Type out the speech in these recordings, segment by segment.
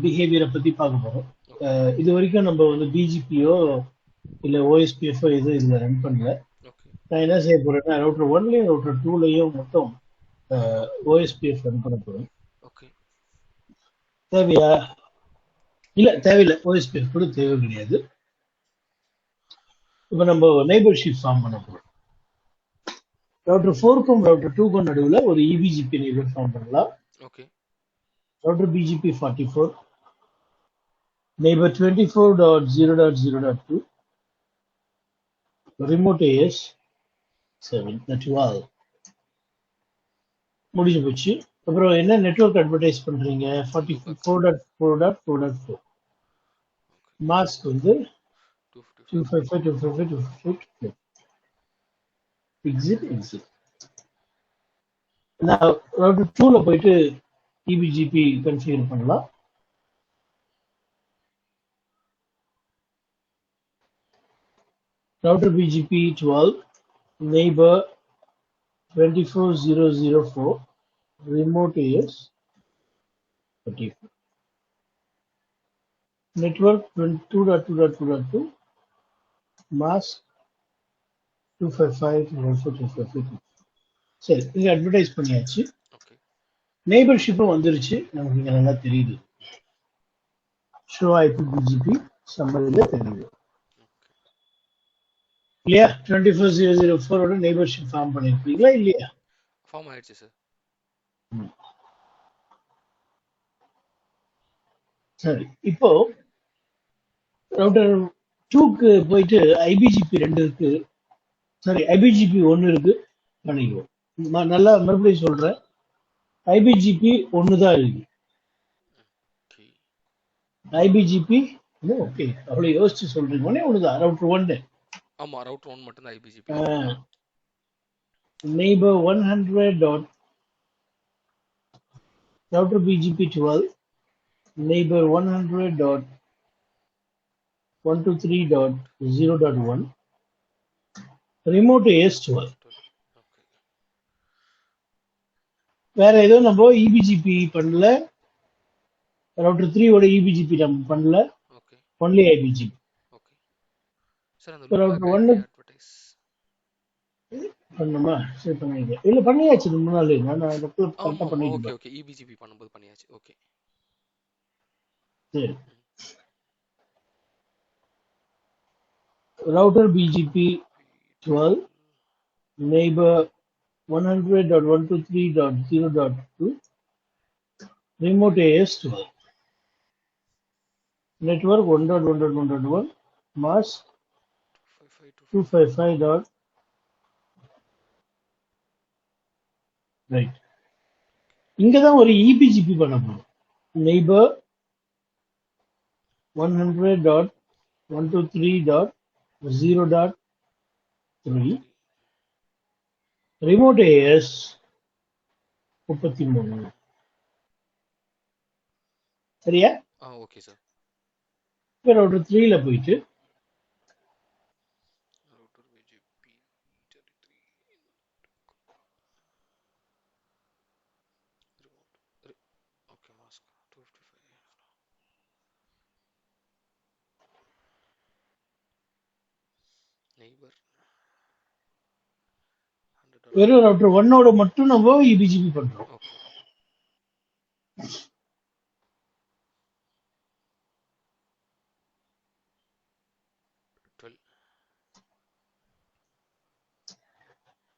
பிஹேவியரை பத்தி பார்க்க போறோம். ஓகே இது வரைக்கும் நம்ம வந்து பிஜிபியோ இல்ல ஓஎஸ்பிஎஃப்ஓ எதுவும் இதுல ரன் பண்ணல. ஓகே நான் என்ன செய்ய போறேன்னா ரவுட்டர் ஒன்லயும் ரவுட்டர் டூலையும் மொத்தம் ஓஎஸ்பிஎஃப் ரன் பண்ண போறேன். ஓகே தேவையா? இல்ல தேவையில்லை, ஓஎஸ்பிஎஃப் கூட தேவை கிடையாது. இப்ப நம்ம நெய்பர்ஷிப் ஃபார்ம் பண்ண போறோம். ரவுட்டர் 4க்கும் ரவுட்டர் 2க்கும் நடுவுல ஒரு இபிஜிபி நெய்பர் ஃபார்ம் பண்ணலாம். Okay router BGP 44, neighbor 24.0.0.2, remote AS 7, that's all. முடிஞ்சு போச்சு. அப்புறம் என்ன நெட்வொர்க் அட்வர்டைஸ் பண்றீங்க? 44.4.4.4. மாஸ்க் வந்து 255. எக்ஸிட். நான் ரவுட்டர் 2ல போயிட்டு இபிஜிபி கன்ஃபிகர் பண்ணலாம். router BGP 12, neighbor 24004, remote AS 34. Network 2.2.2.2, mask 255. சரி, இங்க அட்வர்டைஸ் பண்ணியாச்சு. ஓகே நெய்பர்ஷிப்பும் வந்துருச்சு, நமக்கு இங்க நல்லா தெரியுது. ஷோ ஐபி பிஜிபி சம்மதியில தெரியுது இல்லையா? 24004 நெய்பர்ஷிப் ஃபார்ம் பண்ணிருக்கீங்களா இல்லையா? ஃபார்ம் ஆயிடுச்சு சார். சரி, இப்போ ரவுட்டர் 2க்கு போயிட்டு ஐபிஜிபி 2 இருக்கு, சாரி ஐபிஜிபி 1 இருக்கு பண்ணிக்குவோம். நல்லா மறுபடியும் சொல்றேன், ஐபிஜிபி 1 தான் இருக்கு. ஓகே ஐபிஜிபி ஓகே, அவ்வளவு யோசிச்சு சொல்றீங்க. ஒண்ணுதான் ரவுட்டர் 1. ஆமா, ரவுட்டர் 1 மட்டும் தான் ஐபிஜிபி. neighbor 100 dot router BGP 12, neighbor 100 dot 123.0.1, remote AS 12. Okay வேற ஏதோ நம்ம இபிஜிபி பண்ணல, ரவுட்டர் 3 ஓட இபிஜிபி நம்ம பண்ணல, ஓகே ஒன்லி ஐபிஜிபி. ஓகே சார், அந்த ரவுட்டர் லுக் 1 அட்வர்டைஸ் பண்ணுமா? சரி பண்ணிடுறேன். இல்ல பண்ணியாச்சு, ரொம்ப நாள் நான் கரெக்டா ஆமா ஓகே பண்ணிடுறேன். ஓகே இபிஜிபி பண்ணும்போது பண்ணியாச்சு. ஓகே சரி, router BGP 12, neighbor 100.123.0.2, remote AS 12, network 1.1.1.1, mask 255. Right. இங்கதான் ஒரு இபிஜிபி பண்ண போறோம். neighbor 100.123.0.3, remote AS 33. சரியா? Okay sir. இப்போ ரவுட்டர் 3ல போயிட்டு router BGP 33 okay mask 255 neighbour வெறும் ரவுட்டர் 1ஓட மட்டும் நம்ம இபிஜிபி பண்றோம். ஓகே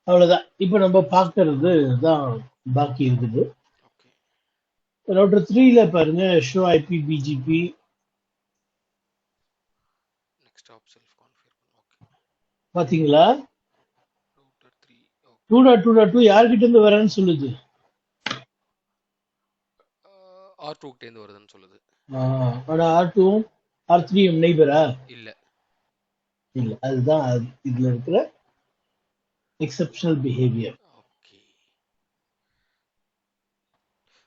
அவ்வளவுதான். இப்ப நம்ம பார்க்கறது தான் பாக்கி இருக்குது. ஓகே ரவுட்டர் 3ல பாருங்க, show IP BGP next hop self configure. Okay பாத்தீங்களா? ரவுட்டர் 3 2.2.2 யார்கிட்ட இருந்து வரேன்னு சொல்லுது? R2 கிட்ட இருந்து வருதுன்னு சொல்லுது. ஆனா R2 R3 நெய்பரா? இல்ல இல்ல, அதுதான் இதுல இருக்கிற எக்ஸெப்ஷனல் பிஹேவியர். ஓகே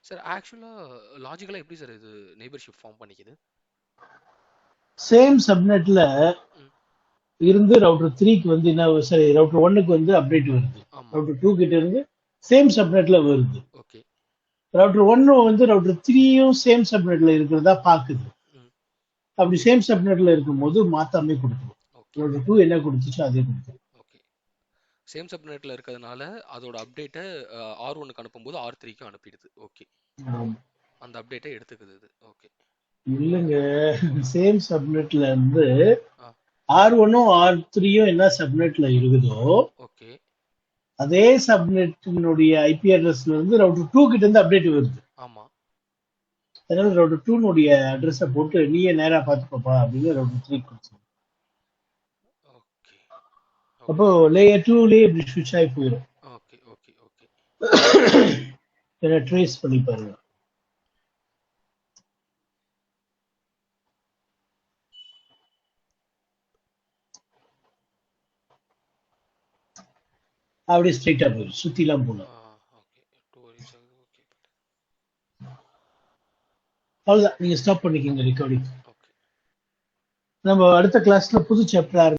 சார், ஆக்சுவலா லாஜிக்கலா எப்படி சார் இது நெய்பர்ஷிப் ஃபார்ம் பண்ணிக்குது? சேம் சப்நெட்ல இருந்து ரவுட்டர் 3க்கு வந்து என்ன, சரி ரவுட்டர் 1க்கு வந்து அப்டேட் வருது, ஆமா ரவுட்டர் 2 கிட்ட இருந்து சேம் சப்நெட்ல வருது. ஓகே ரவுட்டர் 1 வந்து ரவுட்டர் 3யும் சேம் சப்நெட்ல இருக்கிறதா பாக்குது. ம் அப்படி சேம் சப்நெட்ல இருக்கும்போது மாத்தாமே கொடுத்துரும். ஓகே ரவுட்டர் 2 என்ன கொடுத்துச்சோ அதே கொடுத்துரும். ஓகே சேம் சப்நெட்ல இருக்கிறதுனால அதோட அப்டேட்டை R1க்கு அனுப்பும்போது R3க்கும் அனுப்பிடுது. ஓகே ஆமா. அந்த அப்டேட்டை எடுத்துக்குது இது. ஓகே இல்லைங்க, சேம் சப்நெட்ல இருந்து ஆ R1ம் R3யும் என்ன சப்நெட்ல இருக்குதோ ஓகே அதே சப்நெட்டினுடைய ஐபி அட்ரஸ்ல இருந்து ரவுட்டர் 2 கிட்ட இருந்து அப்டேட் வருது. ஆமா அதனால ரவுட்டர் 2 அட்ரஸை போட்டு நீயே நேரா பார்த்துக்கோப்பா அப்படின்னு ரவுட்டர் 3 கொடுத்து. ஓகே அப்போ ஓகே லேயர் 2லயே இப்படி ஸ்விட்ச் ஆகி போயிடும். ஓகே ஓகே ஓகே ட்ரேஸ் பண்ணி பாருங்க. அப்படியே ஸ்ட்ரைட்டா போயிடும், சுத்திலாம் போல. ஓகே 2 ரீச் ஆகுது. ஓகே அவ்வளவுதான், நீங்க ஸ்டாப் பண்ணிக்கோங்க ரெக்கார்டிங். ஓகே நம்ம அடுத்த கிளாஸ்ல புது சாப்டர்